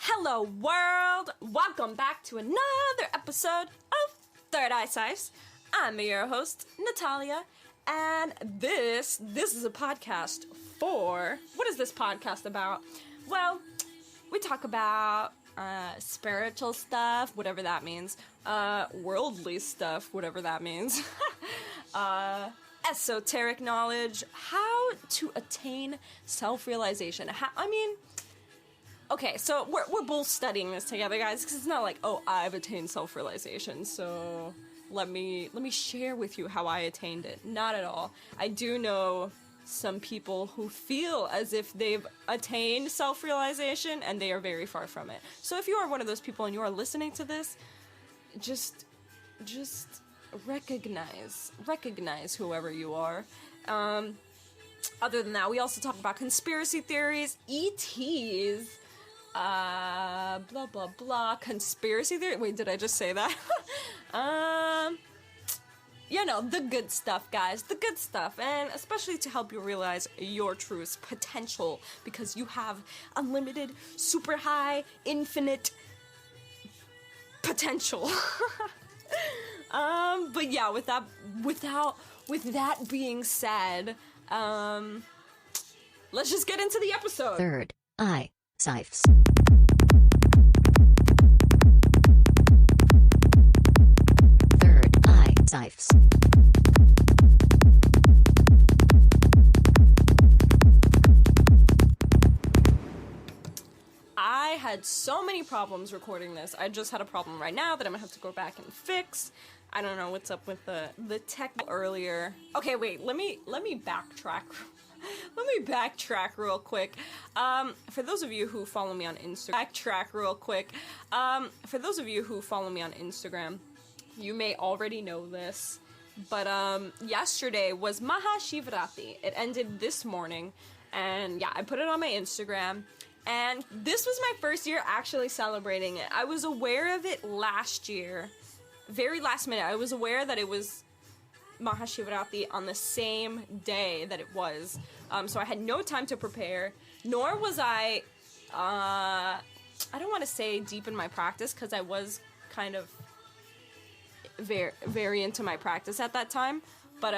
Hello world! Welcome back to another episode of ThirdEyeCyphs. I'm your host, Natalia, and this is a podcast for... What is this podcast about? Well, we talk about spiritual stuff, whatever that means, worldly stuff, whatever that means, esoteric knowledge, how to attain self-realization. Okay, so we're both studying this together, guys, because it's not like, oh, I've attained self-realization, so let me share with you how I attained it. Not at all. I do know some people who feel as if they've attained self-realization, and they are very far from it. So if you are one of those people and you are listening to this, just recognize whoever you are. Other than that, we also talk about conspiracy theories, ETs, blah blah blah, conspiracy theory. Wait, did I just say that? You know, the good stuff, guys, the good stuff, and especially to help you realize your truest potential, because you have unlimited, super high, infinite potential. But yeah, with that being said, let's just get into the episode. ThirdEyeCyphs. ThirdEyeCyphs. I had so many problems recording this. I just had a problem right now that I'm gonna have to go back and fix. I don't know what's up with the tech earlier. Okay, wait, let me backtrack. Let me backtrack real quick. For those of you who follow me on Instagram, you may already know this, but yesterday was Maha Shivratri. It ended this morning, and yeah, I put it on my Instagram, and this was my first year actually celebrating it. I was aware of it last year, very last minute. I was aware that it was Maha Shivratri on the same day that it was, so I had no time to prepare, nor was I don't want to say deep in my practice, because I was kind of very into my practice at that time, but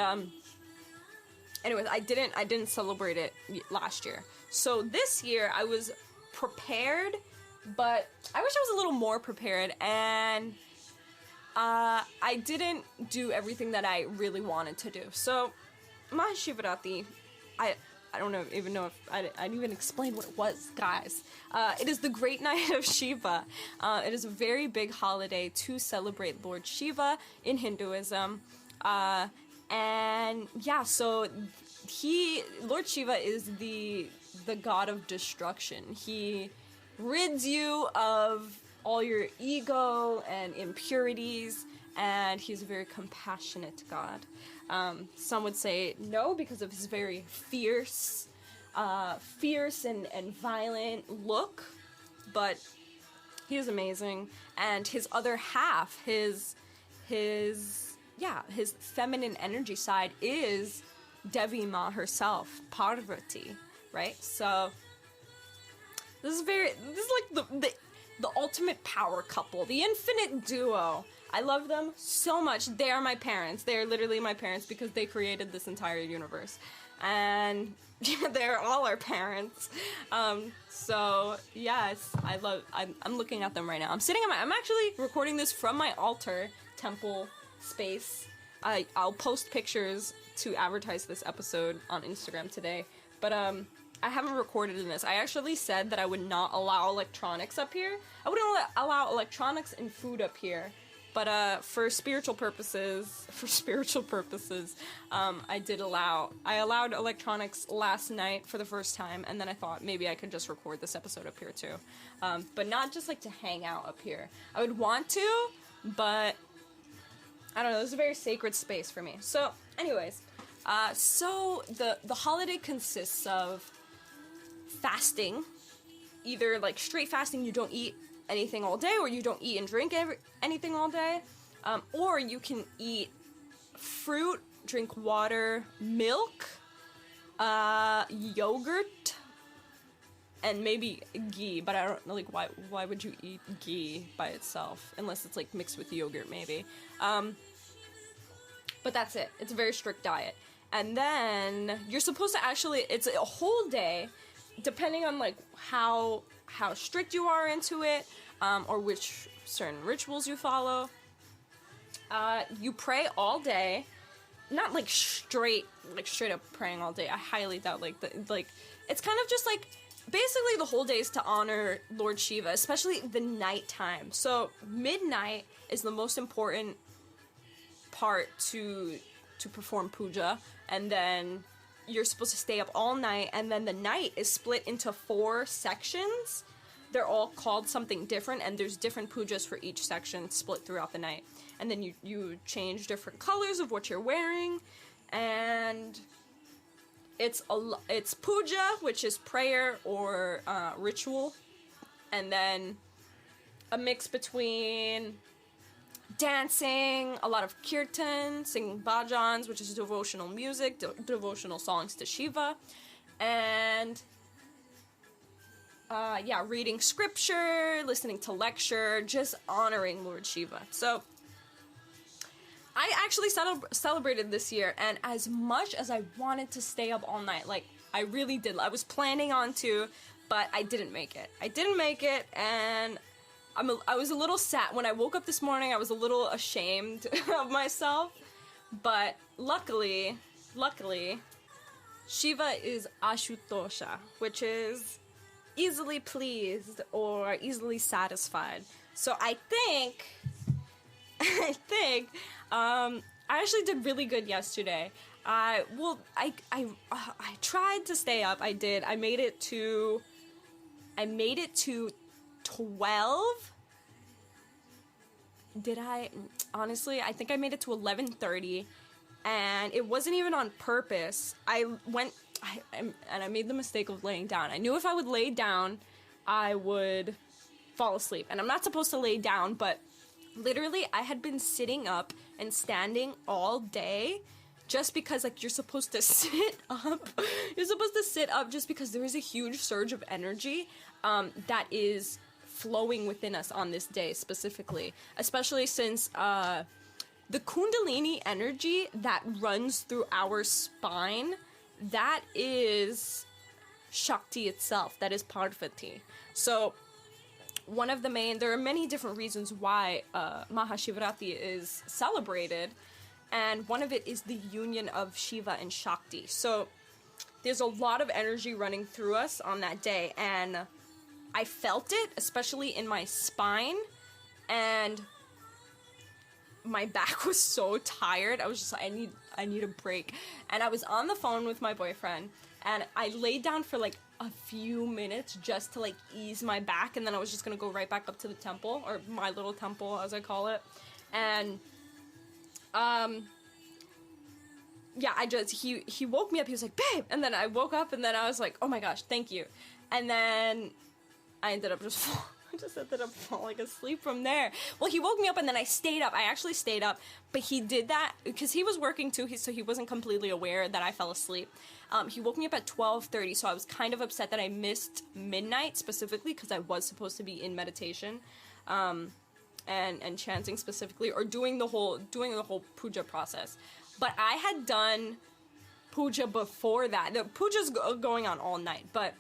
anyways, I didn't celebrate it last year. So this year I was prepared, but I wish I was a little more prepared, and I didn't do everything that I really wanted to do. So Maha Shivratri, I don't even know if I didn't even explain what it was, guys. It is the great night of Shiva. It is a very big holiday to celebrate Lord Shiva in Hinduism. And yeah, so Lord Shiva is the god of destruction. He rids you of all your ego and impurities, and he's a very compassionate god. Some would say no, because of his very fierce and violent look, but he is amazing. And his other half, his feminine energy side, is Devi Ma herself, Parvati, right? So this is like the ultimate power couple, the infinite duo. I love them so much. They are my parents. They are literally my parents, because they created this entire universe. And they're all our parents. So yes, I'm looking at them right now. I'm actually recording this from my altar temple space. I'll post pictures to advertise this episode on Instagram today. But I haven't recorded in this. I actually said that I would not allow electronics up here. I wouldn't allow electronics and food up here. But for spiritual purposes, I allowed electronics last night for the first time, and then I thought maybe I could just record this episode up here too. But not just like to hang out up here. I would want to, but I don't know, this is a very sacred space for me. So anyways, so the holiday consists of fasting, either like straight fasting, you don't eat anything all day, or you don't eat and drink anything all day, or you can eat fruit, drink water, milk, yogurt, and maybe ghee, but I don't know, like, why would you eat ghee by itself? Unless it's, like, mixed with yogurt, maybe. But that's it. It's a very strict diet. And then you're supposed to actually, it's a whole day, depending on, like, how strict you are into it, or which certain rituals you follow. You pray all day. Not, like, straight up praying all day. I highly doubt, it's kind of just, like, basically the whole day is to honor Lord Shiva, especially the nighttime. So midnight is the most important part to perform puja, and then you're supposed to stay up all night, and then the night is split into 4 sections. They're all called something different, and there's different pujas for each section split throughout the night. And then you change different colors of what you're wearing, and it's puja, which is prayer or ritual, and then a mix between dancing, a lot of kirtan, singing bhajans, which is devotional music, devotional songs to Shiva, and reading scripture, listening to lecture, just honoring Lord Shiva. So I actually celebrated this year, and as much as I wanted to stay up all night, like, I really did. I was planning on to, but I didn't make it, and I was a little sad. When I woke up this morning, I was a little ashamed of myself, but luckily, Shiva is Ashutosha, which is easily pleased or easily satisfied. So I think, I actually did really good yesterday. I tried to stay up. I did. I made it to 12. Did I? Honestly, I think I made it to 11:30, and it wasn't even on purpose. I made the mistake of laying down. I knew if I would lay down, I would fall asleep. And I'm not supposed to lay down, but literally I had been sitting up and standing all day just because, like, you're supposed to sit up. You're supposed to sit up just because there is a huge surge of energy that is flowing within us on this day specifically, especially since the Kundalini energy that runs through our spine, that is Shakti itself, that is Parvati. So there are many different reasons why Maha Shivratri is celebrated, and one of it is the union of Shiva and Shakti. So there's a lot of energy running through us on that day, and I felt it, especially in my spine, and my back was so tired. I was just like, I need a break. And I was on the phone with my boyfriend, and I laid down for like a few minutes just to like ease my back, and then I was just gonna go right back up to the temple, or my little temple as I call it. And he woke me up. He was like, babe, and then I woke up, and then I was like, oh my gosh, thank you. And then I ended up just falling asleep from there. Well, he woke me up, and then I stayed up. I actually stayed up, but he did that because he was working too, so he wasn't completely aware that I fell asleep. He woke me up at 12:30, so I was kind of upset that I missed midnight specifically because I was supposed to be in meditation, and chanting specifically, or doing the whole puja process. But I had done puja before that. The puja's going on all night, but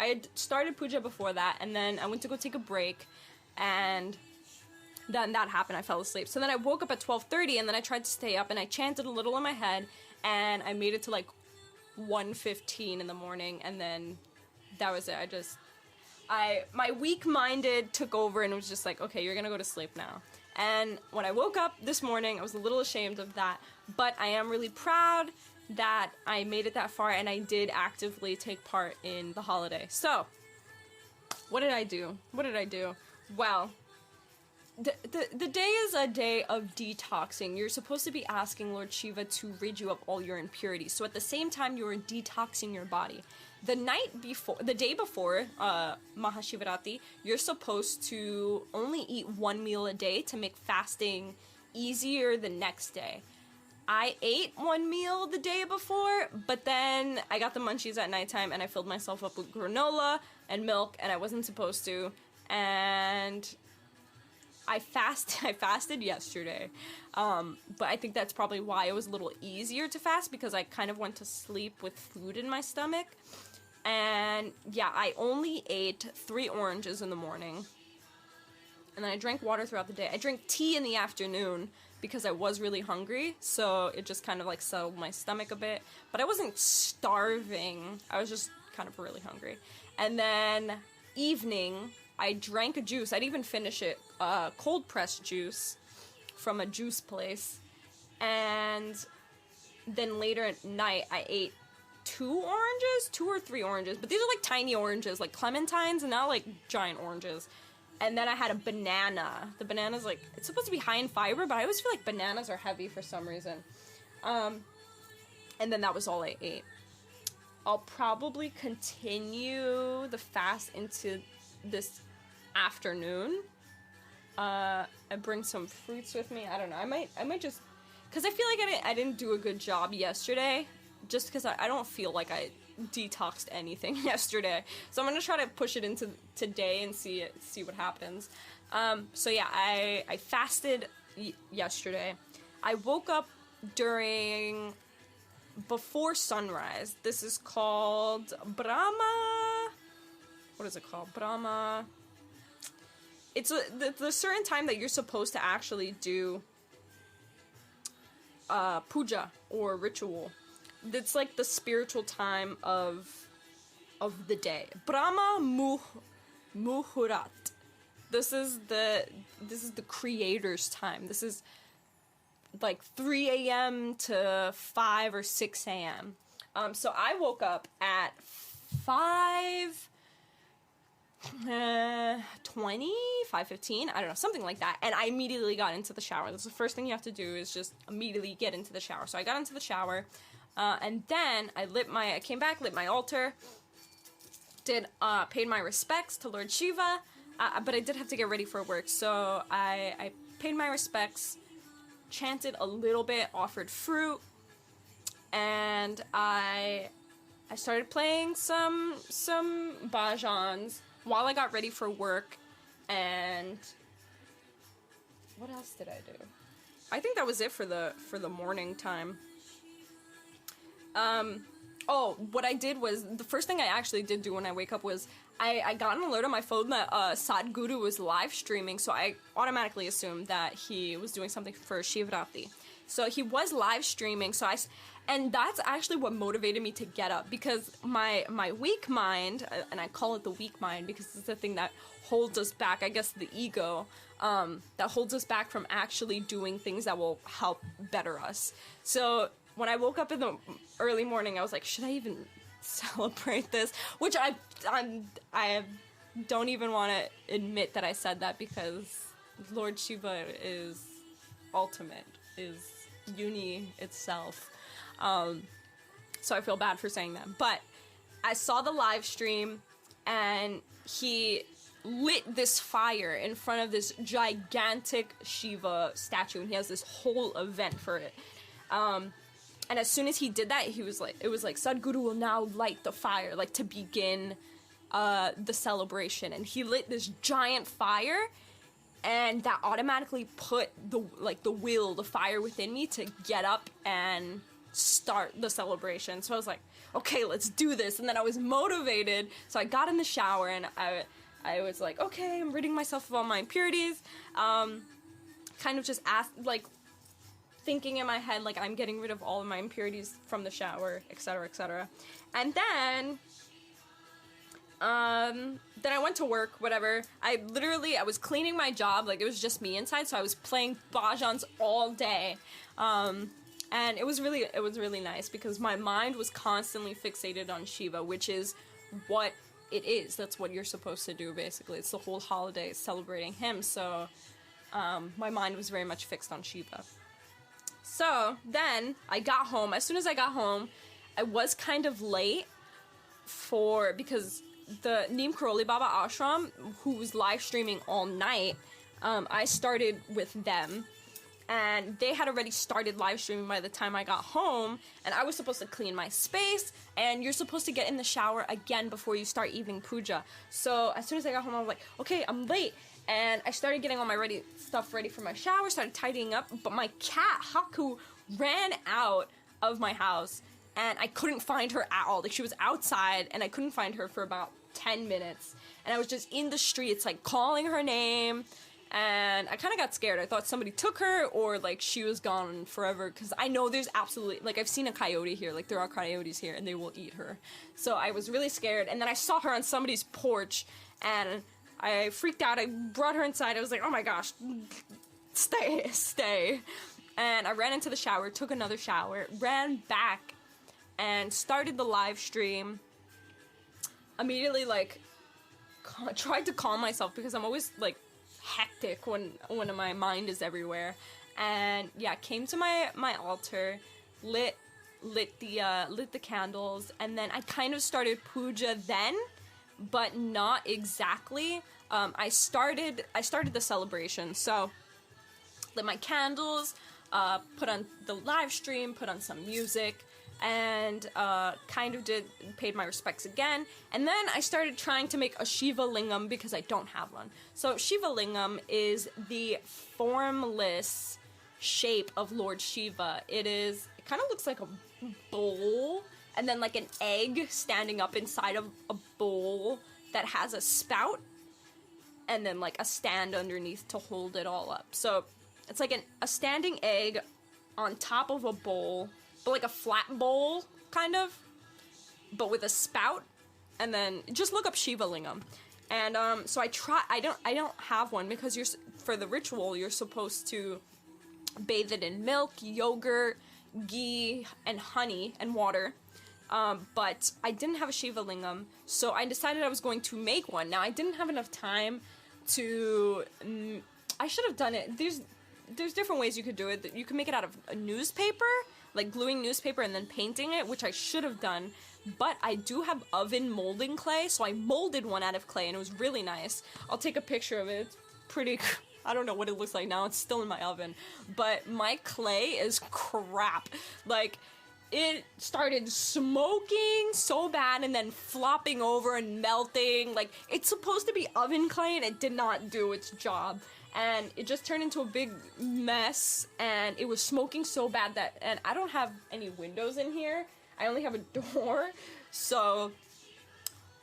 I had started puja before that, and then I went to go take a break, and then that happened. I fell asleep. So then I woke up at 12:30, and then I tried to stay up, and I chanted a little in my head, and I made it to like 1:15 in the morning, and then that was it. My weak-minded took over, and it was just like, okay, you're gonna go to sleep now. And when I woke up this morning, I was a little ashamed of that, but I am really proud that I made it that far, and I did actively take part in the holiday. So, what did I do? Well, the day is a day of detoxing. You're supposed to be asking Lord Shiva to rid you of all your impurities. So at the same time, you're detoxing your body. The day before Maha Shivratri, you're supposed to only eat 1 meal a day to make fasting easier the next day. I ate 1 meal the day before, but then I got the munchies at nighttime, and I filled myself up with granola, and milk, and I wasn't supposed to, and I fasted yesterday, but I think that's probably why it was a little easier to fast, because I kind of went to sleep with food in my stomach. And yeah, I only ate 3 oranges in the morning, and then I drank water throughout the day. I drank tea in the afternoon because I was really hungry, so it just kind of like settled my stomach a bit, but I wasn't starving. I was just kind of really hungry. And then evening, I drank a juice. I didn't even finish it. Cold pressed juice from a juice place. And then later at night, I ate 2 or 3 oranges. But these are like tiny oranges, like clementines, and not like giant oranges. And then I had a banana. The banana's like, it's supposed to be high in fiber, but I always feel like bananas are heavy for some reason. And then that was all I ate. I'll probably continue the fast into this afternoon. I bring some fruits with me. I don't know. I might just, because I feel like I didn't do a good job yesterday, just because I don't feel like I detoxed anything yesterday. So I'm gonna try to push it into today and see what happens. So yeah, I fasted yesterday. I woke up before sunrise. This is called Brahma. What is it called? Brahma. It's the certain time that you're supposed to actually do puja or ritual. It's like the spiritual time of the day. Brahma Muhurat. This is the creator's time. This is like 3 a.m. to 5 or 6 a.m. So I woke up at 5:20, 5:15, I don't know, something like that, and I immediately got into the shower. That's the first thing you have to do, is just immediately get into the shower. So I got into the shower, and then I came back, lit my altar, paid my respects to Lord Shiva, but I did have to get ready for work, so I paid my respects, chanted a little bit, offered fruit, and I started playing some bhajans while I got ready for work. And what else did I do? I think that was it for the morning time. What I did was, the first thing I actually did do when I wake up was I got an alert on my phone that Sadhguru was live streaming, so I automatically assumed that he was doing something for Shivratri. So he was live streaming, and that's actually what motivated me to get up, because my weak mind, and I call it the weak mind because it's the thing that holds us back, I guess the ego, that holds us back from actually doing things that will help better us. So when I woke up in the early morning, I was like, should I even celebrate this? Which I don't even want to admit that I said that, because Lord Shiva is ultimate, is uni itself. So I feel bad for saying that. But I saw the live stream, and he lit this fire in front of this gigantic Shiva statue, and he has this whole event for it. And as soon as he did that, it was like, Sadhguru will now light the fire, like to begin the celebration. And he lit this giant fire, and that automatically put the fire within me to get up and start the celebration. So I was like, okay, let's do this. And then I was motivated, so I got in the shower, and I was like, okay, I'm ridding myself of all my impurities. Kind of just thinking in my head, like, I'm getting rid of all of my impurities from the shower, etc., etc. And then I went to work, whatever. I was cleaning my job, like, it was just me inside, so I was playing bhajans all day. And it was really nice, because my mind was constantly fixated on Shiva, which is what it is. That's what you're supposed to do, basically. It's the whole holiday celebrating him, so my mind was very much fixed on Shiva. So then I got home. As soon as I got home, I was kind of late because the Neem Karoli Baba Ashram, who was live streaming all night, I started with them. and they had already started live streaming by the time I got home, and I was supposed to clean my space, and you're supposed to get in the shower again before you start evening puja. So as soon as I got home, I was like, okay, I'm late, and I started getting all my stuff ready for my shower, started tidying up, but my cat, Haku, ran out of my house, and I couldn't find her at all. Like, she was outside, and I couldn't find her for about 10 minutes, and I was just in the streets, like, calling her name, and I kind of got scared. I thought somebody took her, or, like, she was gone forever, because I know there's absolutely, like, I've seen a coyote here, like, there are coyotes here, and they will eat her. So I was really scared, and then I saw her on somebody's porch, and I freaked out. I brought her inside. I was like, oh my gosh, stay. And I ran into the shower, took another shower, ran back, and started the live stream. Immediately, like, tried to calm myself, because I'm always, like, hectic when my mind is everywhere. And yeah, came to my altar, lit the candles, and then I kind of started puja then, but not exactly. I started the celebration, so lit my candles, put on the live stream, put on some music, and kind of paid my respects again. And then I started trying to make a Shiva lingam, because I don't have one. So Shiva lingam is the formless shape of Lord Shiva. It kind of looks like a bowl, and then like an egg standing up inside of a bowl that has a spout, and then like a stand underneath to hold it all up. So it's like a standing egg on top of a bowl, but like a flat bowl, kind of, but with a spout. And then just look up Shiva lingam. And so I don't have one, because for the ritual you're supposed to bathe it in milk, yogurt, ghee, and honey and water. But I didn't have a Shiva lingam, so I decided I was going to make one. Now, I didn't have enough time to... I should have done it. There's different ways you could do it. You can make it out of a newspaper, like gluing newspaper and then painting it, which I should have done. But I do have oven molding clay, so I molded one out of clay, and it was really nice. I'll take a picture of it. It's pretty... I don't know what it looks like now. It's still in my oven. But my clay is crap. Like... it started smoking so bad and then flopping over and melting. Like, it's supposed to be oven clay, and it did not do its job. And it just turned into a big mess, and it was smoking so bad and I don't have any windows in here. I only have a door. So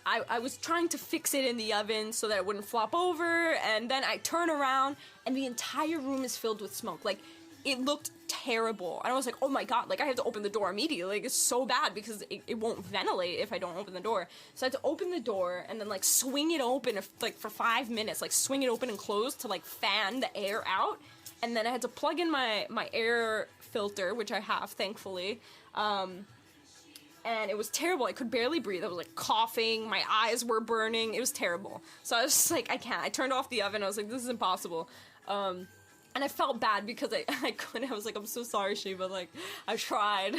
I was trying to fix it in the oven so that it wouldn't flop over, and then I turn around, and the entire room is filled with smoke. Like, it looked terrible. And I was like, oh my god, like, I have to open the door immediately. Like, it's so bad, because it won't ventilate if I don't open the door. So I had to open the door, and then, like, swing it open, for 5 minutes. Like, swing it open and close to, like, fan the air out. And then I had to plug in my air filter, which I have, thankfully. And it was terrible. I could barely breathe. I was, like, coughing. My eyes were burning. It was terrible. So I was just like, I can't. I turned off the oven. I was like, this is impossible. And I felt bad, because I couldn't. I was like, I'm so sorry, Shiva. Like, I tried.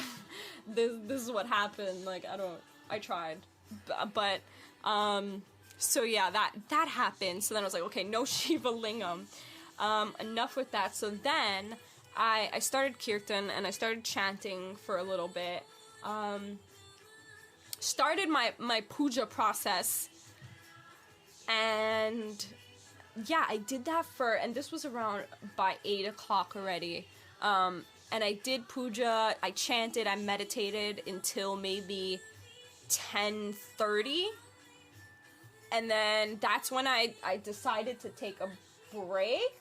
This is what happened. Like, I tried. But, so yeah, that happened. So then I was like, okay, no Shiva lingam. Enough with that. So then I started kirtan, and I started chanting for a little bit. Started my puja process, and yeah, I did that and this was around by 8 o'clock already. And I did puja, I chanted, I meditated until maybe 10:30. And then that's when I decided to take a break.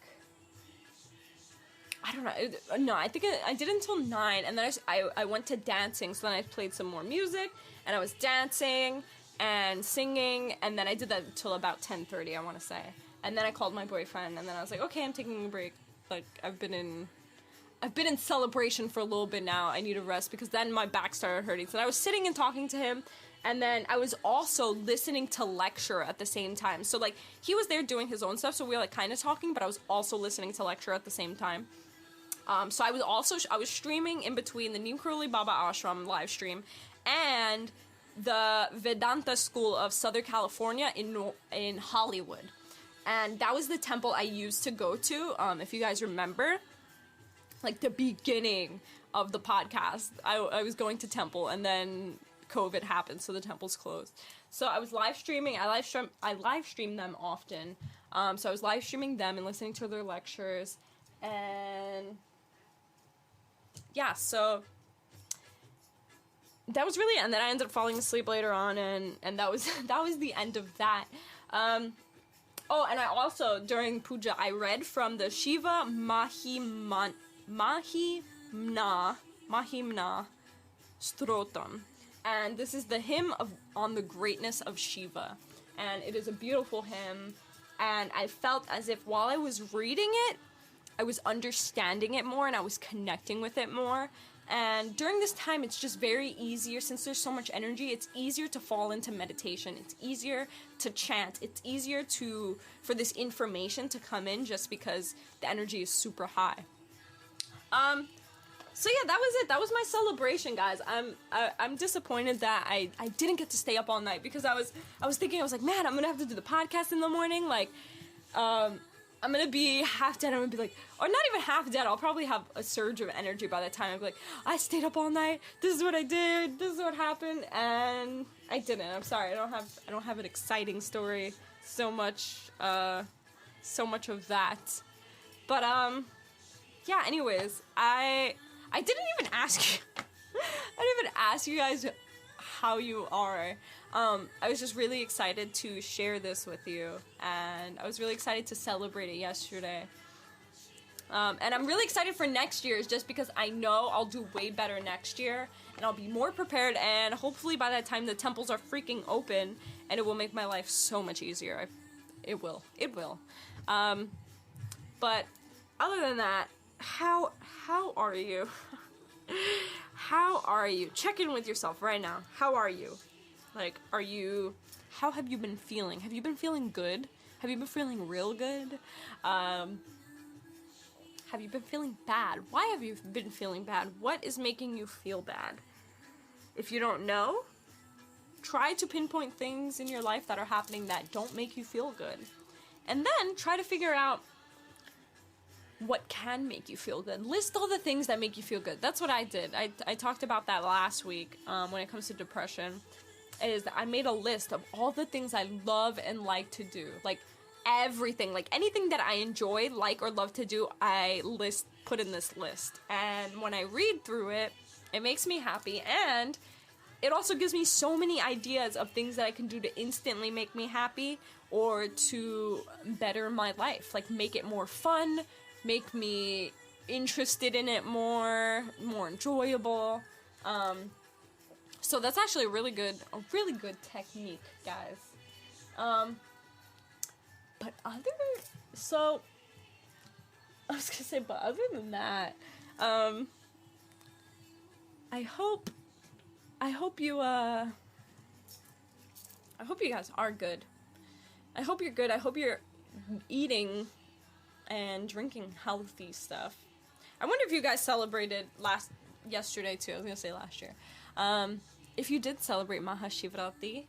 I don't know. No, I think I did until 9, and then I went to dancing, so then I played some more music, and I was dancing and singing, and then I did that until about 10:30, I want to say. And then I called my boyfriend, and then I was like, okay, I'm taking a break. Like, I've been in celebration for a little bit now. I need a rest, because then my back started hurting. So I was sitting and talking to him, and then I was also listening to lecture at the same time. So, like, he was there doing his own stuff, so we were, like, kind of talking, but I was also listening to lecture at the same time. So I was streaming in between the Neem Karoli Baba Ashram live stream and the Vedanta School of Southern California in Hollywood. And that was the temple I used to go to, if you guys remember. like the beginning of the podcast. I was going to temple, and then COVID happened, so the temple's closed. So I was live streaming. I live stream them often. So I was live streaming them and listening to their lectures, and yeah, so that was really it. And then I ended up falling asleep later on, and that was the end of that. Oh, and I also, during puja, I read from the Shiva Mahimna Strotam. And this is the hymn on the greatness of Shiva. And it is a beautiful hymn. And I felt as if while I was reading it, I was understanding it more and I was connecting with it more. And during this time, it's just very easier, since there's so much energy, it's easier to fall into meditation. It's easier to chant. It's easier for this information to come in just because the energy is super high. So yeah, that was it. That was my celebration, guys. I'm disappointed that I didn't get to stay up all night, because I was thinking, I was like, man, I'm gonna have to do the podcast in the morning. Like, I'm gonna be half dead. I'm gonna be like, or not even half dead. I'll probably have a surge of energy by the time. I'm like, I stayed up all night. This is what I did. This is what happened, and I didn't. I'm sorry. I don't have an exciting story. So much of that. But yeah. Anyways, I didn't even ask you. I didn't even ask you guys how you are. I was just really excited to share this with you, and I was really excited to celebrate it yesterday. And I'm really excited for next year's, just because I know I'll do way better next year, and I'll be more prepared, and hopefully by that time the temples are freaking open, and it will make my life so much easier. It will. But other than that, how are you? How are you? Check in with yourself right now. How are you? Like, how have you been feeling? Have you been feeling good? Have you been feeling real good? Have you been feeling bad? Why have you been feeling bad? What is making you feel bad? If you don't know, try to pinpoint things in your life that are happening that don't make you feel good. And then try to figure out what can make you feel good. List all the things that make you feel good. That's what I did. I talked about that last week when it comes to depression. Is that I made a list of all the things I love and like to do. Like everything. Like anything that I enjoy, like, or love to do, I put in this list. And when I read through it, it makes me happy. And it also gives me so many ideas of things that I can do to instantly make me happy or to better my life. Like make it more fun, make me interested in it more enjoyable. So that's actually a really good technique, guys. But other than that, I hope you guys are good. I hope you're good. I hope you're eating and drinking healthy stuff. I wonder if you guys celebrated yesterday too. I was gonna say last year. If you did celebrate Maha Shivratri,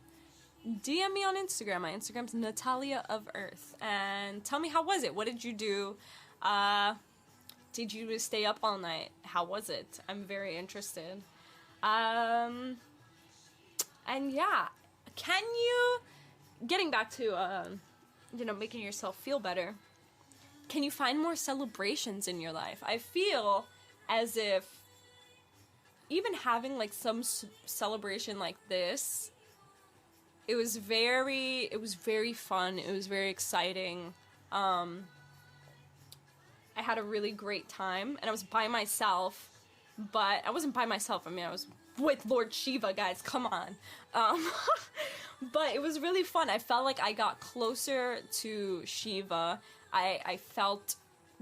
DM me on Instagram. My Instagram's Natalia of Earth, and tell me, how was it? What did you do? Did you stay up all night? How was it? I'm very interested. And yeah, getting back to making yourself feel better, can you find more celebrations in your life? I feel as if even having like some celebration like this, it was very fun. It was very exciting. I had a really great time, and I was by myself, but I wasn't by myself. I mean, I was with Lord Shiva, guys. Come on. But it was really fun. I felt like I got closer to Shiva. I felt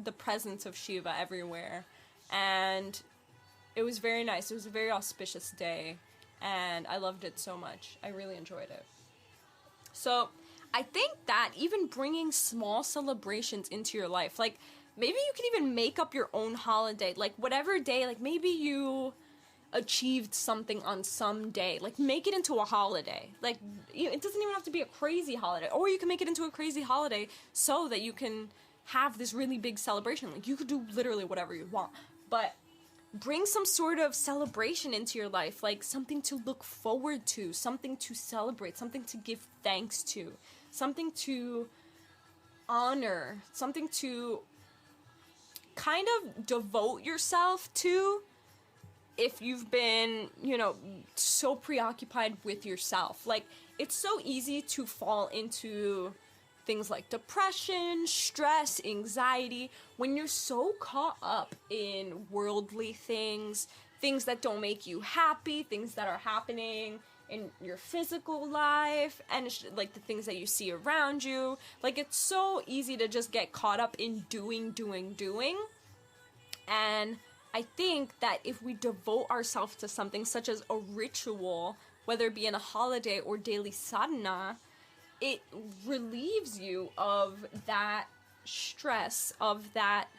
the presence of Shiva everywhere, and it was very nice. It was a very auspicious day, and I loved it so much. I really enjoyed it. So I think that even bringing small celebrations into your life, like maybe you can even make up your own holiday, like whatever day, like maybe you achieved something on some day, like make it into a holiday. Like it doesn't even have to be a crazy holiday, or you can make it into a crazy holiday so that you can have this really big celebration. Like you could do literally whatever you want, but bring some sort of celebration into your life, like something to look forward to, something to celebrate, something to give thanks to, something to honor, something to kind of devote yourself to if you've been, you know, so preoccupied with yourself. Like, it's so easy to fall into things like depression, stress, anxiety, when you're so caught up in worldly things, things that don't make you happy, things that are happening in your physical life, and like the things that you see around you. Like, it's so easy to just get caught up in doing. And I think that if we devote ourselves to something such as a ritual, whether it be in a holiday or daily sadhana, it relieves you of that stress, of that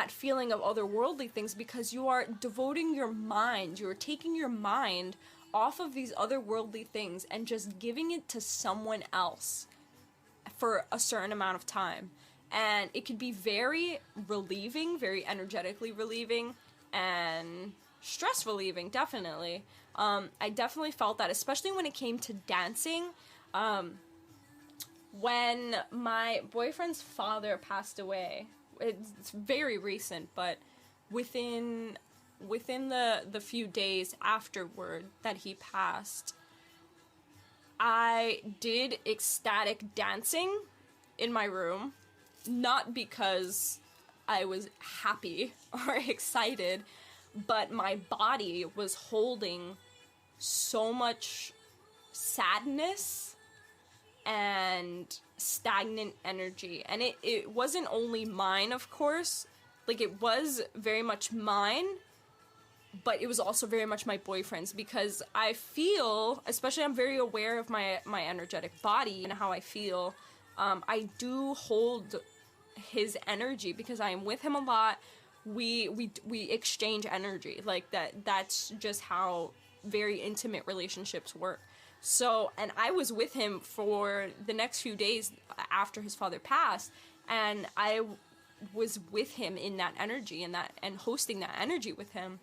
feeling of otherworldly things, because you are devoting your mind, you're taking your mind off of these otherworldly things and just giving it to someone else for a certain amount of time. And it could be very relieving, very energetically relieving, and stress relieving, definitely. I definitely felt that, especially when it came to dancing. When my boyfriend's father passed away, it's very recent, but within the few days afterward that he passed, I did ecstatic dancing in my room, not because I was happy or excited, but my body was holding so much sadness and stagnant energy. And it wasn't only mine, of course. Like, it was very much mine, but it was also very much my boyfriend's, because I feel, especially I'm very aware of my energetic body and how I feel. I do hold his energy because I am with him a lot. We exchange energy. Like, that's just how very intimate relationships work. So, and I was with him for the next few days after his father passed, and I was with him in that energy and hosting that energy with him.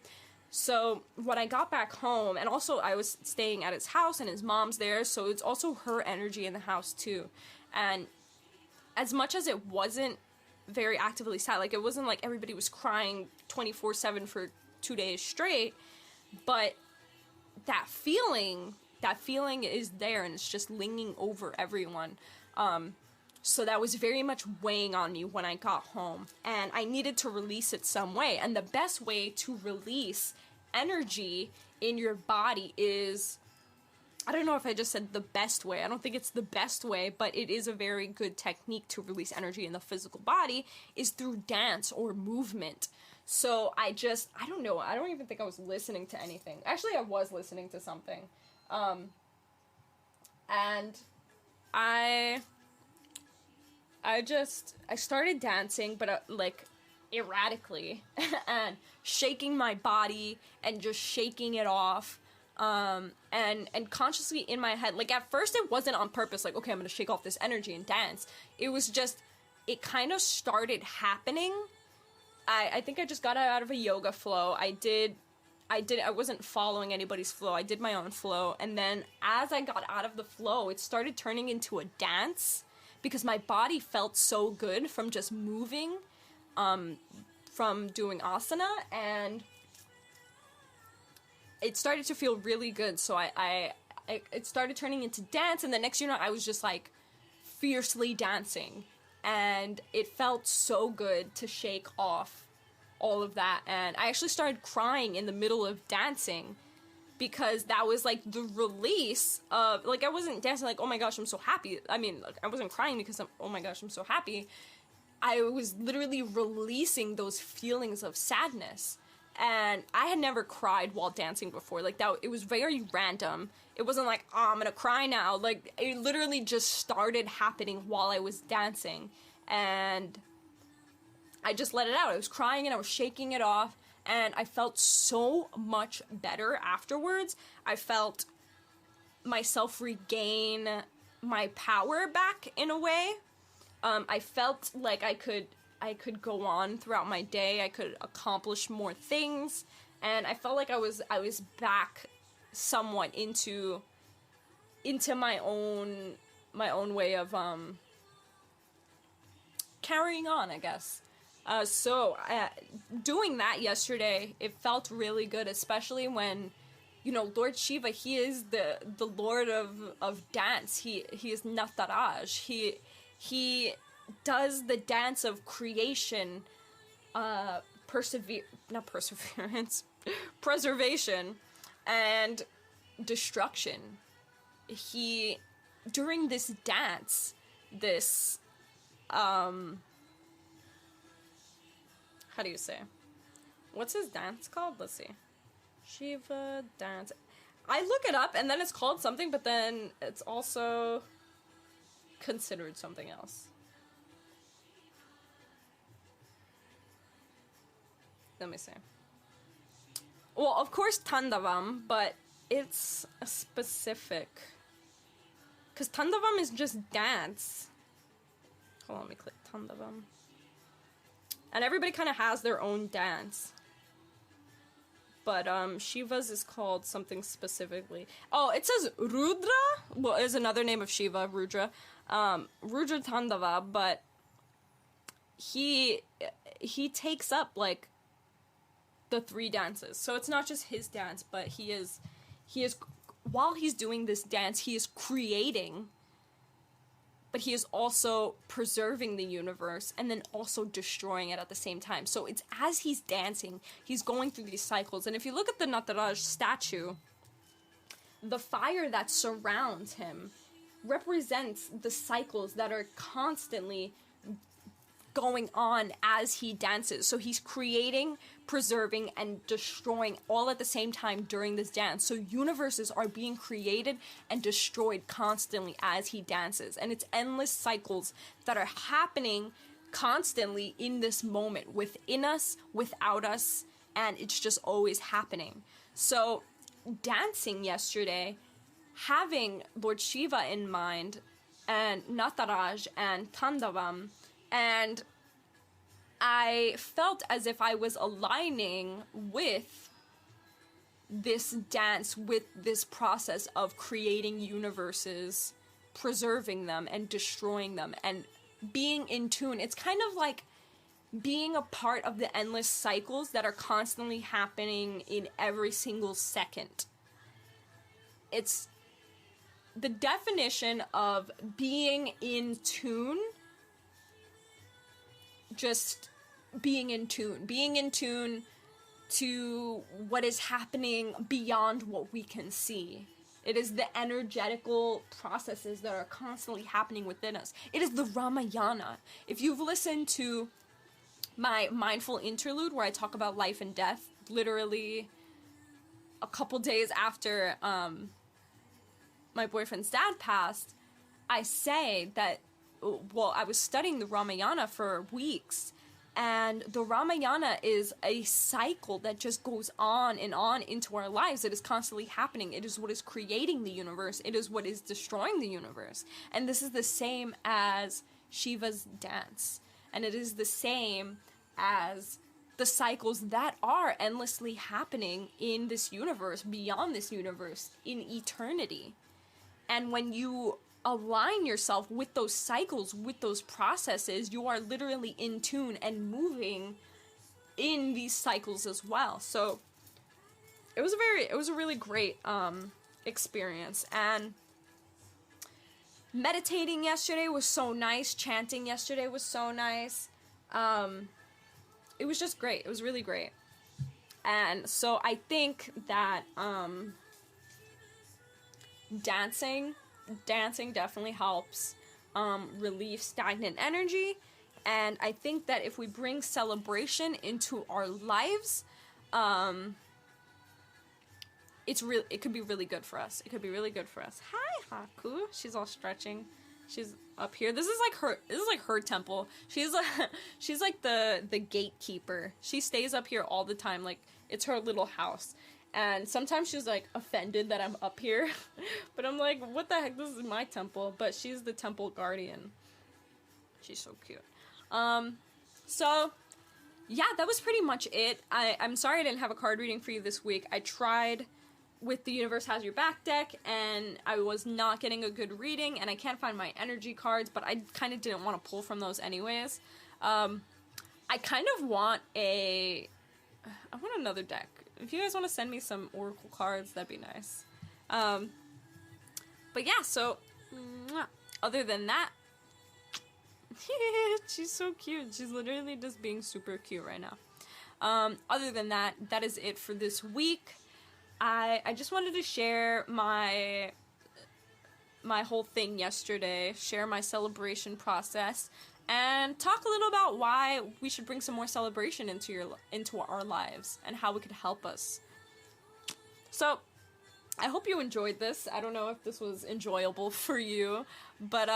So when I got back home, and also I was staying at his house and his mom's there, so it's also her energy in the house too. And as much as it wasn't very actively sad, like, it wasn't like everybody was crying 24/7 for 2 days straight, but that feeling is there, and it's just lingering over everyone. So that was very much weighing on me when I got home, and I needed to release it some way. And the best way to release energy in your body is, I don't know if I just said the best way. I don't think it's the best way, but it is a very good technique to release energy in the physical body, is through dance or movement. So I don't know. I don't even think I was listening to anything. Actually, I was listening to something. And I started dancing, but like erratically and shaking my body and just shaking it off. And consciously in my head, like, at first it wasn't on purpose, like, okay, I'm gonna shake off this energy and dance. It was just, it kind of started happening. I think I just got out of a yoga flow. I wasn't following anybody's flow. I did my own flow. And then as I got out of the flow, it started turning into a dance, because my body felt so good from just moving, from doing asana, and it started to feel really good. So it started turning into dance, and the next, I was just like fiercely dancing, and it felt so good to shake off all of that. And I actually started crying in the middle of dancing, because that was like the release of, like, I wasn't dancing like, oh my gosh, I'm so happy. I mean, like, I wasn't crying because oh my gosh, I'm so happy. I was literally releasing those feelings of sadness. And I had never cried while dancing before. Like, that, it was very random. It wasn't like, oh, I'm gonna cry now. Like, it literally just started happening while I was dancing. And I just let it out. I was crying and I was shaking it off. And I felt so much better afterwards. I felt myself regain my power back in a way. I felt like I could I could go on throughout my day. I could accomplish more things, and I felt like I was back somewhat into my own way of carrying on, I guess. So doing that yesterday, it felt really good, especially when, Lord Shiva, he is the lord of dance. He is Nataraj. He does the dance of creation, preservation, and destruction. He, during this dance, this, how do you say? What's his dance called? Let's see. Shiva dance. I look it up, and then it's called something, but then it's also considered something else. Let me see. Well, of course, Tandavam, but it's a specific. Because Tandavam is just dance. Hold on, let me click Tandavam. And everybody kind of has their own dance. But Shiva's is called something specifically. Oh, it says Rudra. Well, is another name of Shiva, Rudra. Rudra Tandava, but he takes up like the 3 dances. So it's not just his dance, but he is while he's doing this dance, he is creating, but he is also preserving the universe and then also destroying it at the same time. So it's as he's dancing, he's going through these cycles. And if you look at the Nataraj statue, the fire that surrounds him represents the cycles that are constantly going on as he dances. So he's creating, preserving, and destroying all at the same time during this dance. So universes are being created and destroyed constantly as he dances. And it's endless cycles that are happening constantly in this moment, within us, without us, and it's just always happening. So dancing yesterday, having Lord Shiva in mind, and Nataraj and Tandavam, and I felt as if I was aligning with this dance, with this process of creating universes, preserving them, and destroying them, and being in tune. It's kind of like being a part of the endless cycles that are constantly happening in every single second. It's the definition of being in tune. Just being in tune to what is happening beyond what we can see. It is the energetical processes that are constantly happening within us. It is the Ramayana. If you've listened to my mindful interlude where I talk about life and death, literally a couple days after my boyfriend's dad passed, I say that, well, I was studying the Ramayana for weeks, and the Ramayana is a cycle that just goes on and on into our lives. It is constantly happening. It is what is creating the universe. It is what is destroying the universe. And this is the same as Shiva's dance. And it is the same as the cycles that are endlessly happening in this universe, beyond this universe, in eternity. And when you align yourself with those cycles, with those processes, you are literally in tune and moving in these cycles as well. So it was a really great experience. And meditating yesterday was so nice. Chanting yesterday was so nice. It was just great. It was really great. And so I think that dancing definitely helps relieve stagnant energy, and I think that if we bring celebration into our lives, it could be really good for us. It could be really good for us. Hi, Haku. She's all stretching. She's up here. This is like her temple. She's like the gatekeeper. She stays up here all the time. Like, it's her little house. And sometimes she's, like, offended that I'm up here. But I'm like, what the heck? This is my temple. But she's the temple guardian. She's so cute. So, yeah, that was pretty much it. I'm sorry I didn't have a card reading for you this week. I tried with the Universe Has Your Back deck, and I was not getting a good reading, and I can't find my energy cards, but I kind of didn't want to pull from those anyways. I kind of want I want another deck. If you guys want to send me some oracle cards, that'd be nice. But yeah, so, other than that, she's so cute. She's literally just being super cute right now. Other than that, that is it for this week. I just wanted to share my whole thing yesterday, share my celebration process, and talk a little about why we should bring some more celebration into our lives and how it could help us. So, I hope you enjoyed this. I don't know if this was enjoyable for you, but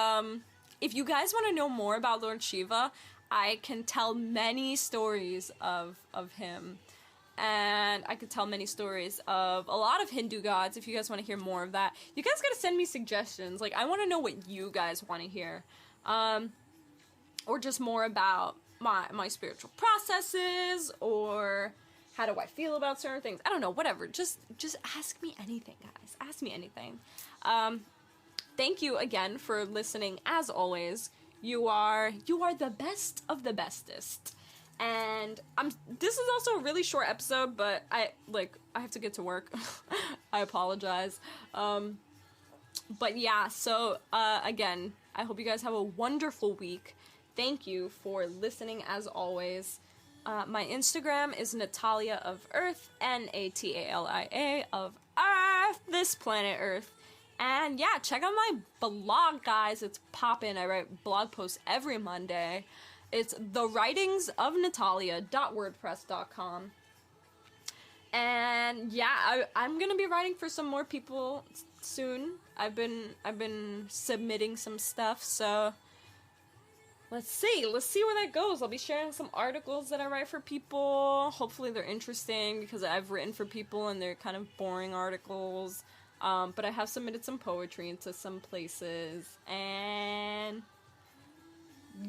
if you guys want to know more about Lord Shiva, I can tell many stories of him. And I could tell many stories of a lot of Hindu gods. If you guys want to hear more of that, you guys gotta send me suggestions. Like, I want to know what you guys want to hear. Or just more about my spiritual processes, or how do I feel about certain things. I don't know, whatever. Just ask me anything, guys. Ask me anything. Thank you again for listening. As always, you are the best of the bestest. And this is also a really short episode, but I have to get to work. I apologize. But yeah, so again, I hope you guys have a wonderful week. Thank you for listening as always. My Instagram is Natalia of Earth, Natalia of Earth, this planet Earth. And yeah, check out my blog, guys. It's poppin'. I write blog posts every Monday. It's thewritingsofnatalia.wordpress.com. And yeah, I'm gonna be writing for some more people soon. I've been submitting some stuff, so let's see where that goes. I'll be sharing some articles that I write for people. Hopefully they're interesting, because I've written for people and they're kind of boring articles. But I have submitted some poetry into some places, and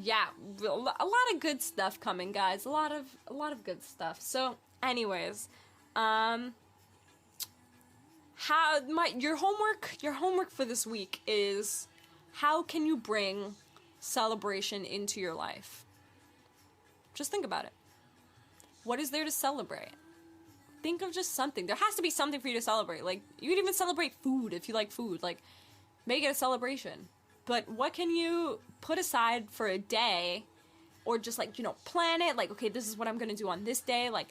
yeah, a lot of good stuff coming, guys. A lot of good stuff. So, anyways, your homework for this week is, how can you bring celebration into your life? Just think about it. What is there to celebrate? Think of just something. There has to be something for you to celebrate. Like, you can even celebrate food if you like food. Like, make it a celebration. But what can you put aside for a day, or just, like, plan it? Like, okay, this is what I'm gonna do on this day, like,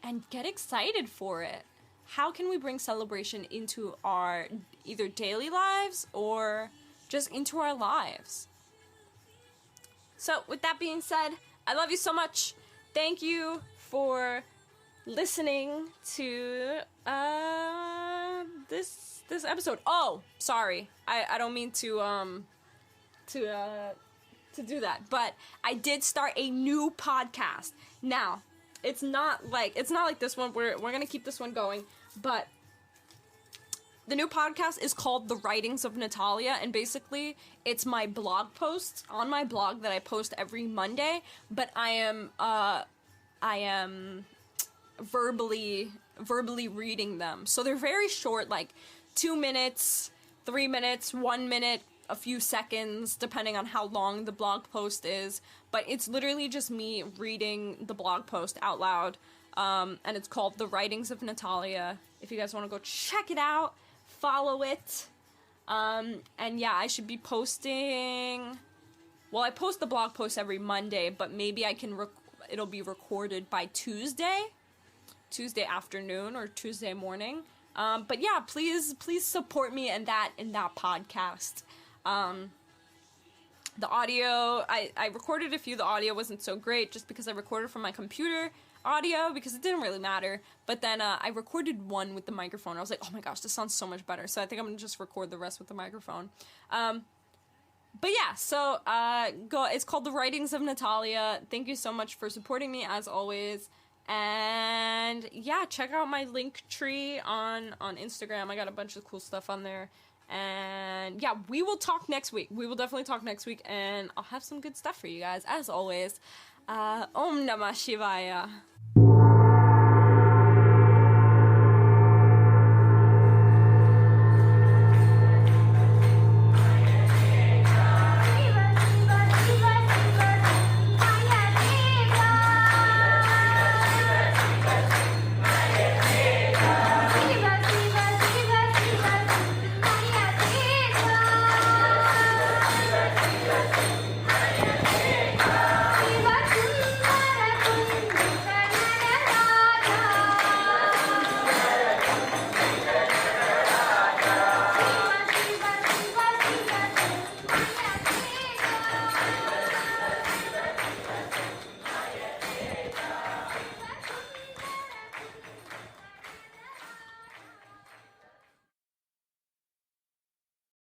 and get excited for it. How can we bring celebration into our either daily lives or just into our lives? So, with that being said, I love you so much. Thank you for listening to this episode. Oh, sorry. I don't mean to do that, but I did start a new podcast. Now, it's not like this one. We're gonna keep this one going, but the new podcast is called The Writings of Natalia, and basically it's my blog posts on my blog that I post every Monday, but I am verbally reading them. So they're very short, like 2 minutes, 3 minutes, 1 minute, a few seconds, depending on how long the blog post is. But it's literally just me reading the blog post out loud. And it's called The Writings of Natalia. If you guys want to go check it out, follow it. And yeah, I should be posting... Well, I post the blog post every Monday, but maybe I can... it'll be recorded by Tuesday afternoon or Tuesday morning. But yeah, please support me in that podcast. The audio, I recorded a few. The audio wasn't so great just because I recorded from my computer audio because it didn't really matter. But then I recorded one with the microphone. I was like, oh my gosh, this sounds so much better. So I think I'm gonna just record the rest with the microphone. But yeah, so it's called The Writings of Natalia. Thank you so much for supporting me as always. And yeah, check out my link tree on Instagram. I got a bunch of cool stuff on there. And yeah, we will talk next week. We will definitely talk next week, and I'll have some good stuff for you guys as always. Om Namah Shivaya.